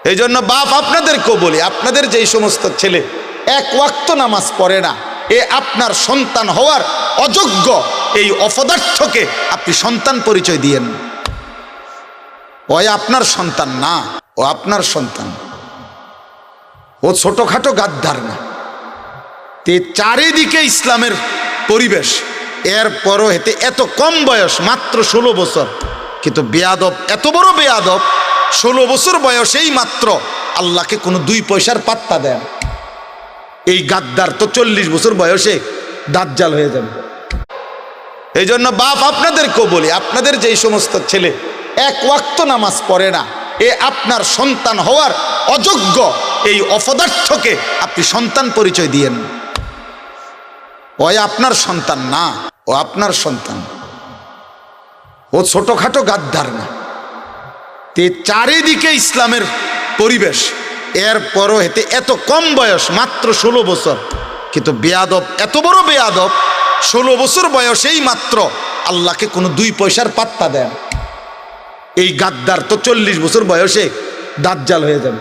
এই জন্য বাপ আপনাদেরকেও বলি, আপনাদের যেই সমস্ত ছেলে এক ওয়াক্ত নামাজ পড়ে না, এ আপনার সন্তান হওয়ার অযোগ্য, এই অপদার্থকে আপনি সন্তান পরিচয় দিয়েন। ওই আপনার সন্তান না, ও আপনার সন্তান, ও ছোটখাটো গাদ্দার না। তে চারিদিকে ইসলামের পরিবেশ, এরপরও হেতে এত কম বয়স, মাত্র 16 বছর, কিন্তু বেয়াদব, এত বড় বেয়াদব, 16 বছর বয়সেই মাত্র আল্লাহকে কোনো 2 পয়সার পাত্তা দেন। এই গাদ্দার তো 40 বছর বয়সে দাজ্জাল হয়ে যাবে। এই জন্য বাপ আপনাদেরকেও বলি, আপনাদের যেই সমস্ত ছেলে এক ওয়াক্ত নামাজ পড়ে না, এ আপনার সন্তান হওয়ার অযোগ্য, এই অপদার্থকে আপনি সন্তান পরিচয় দিয়েন। ওই আপনার সন্তান না, ও আপনার সন্তান, ও ছোটখাটো গাদ্দার না। তে চারিদিকে ইসলামের পরিবেশ, এরপরও হেতে এত কম বয়স, মাত্র 16 বছর, কিন্তু বেয়াদব, এত বড় বেয়াদব, 16 বছর বয়সেই মাত্র আল্লাহকে কোনো 2 পয়সার পাত্তা দেন। এই গাদ্দার তো 40 বছর বয়সে দাজ্জাল হয়ে যাবে।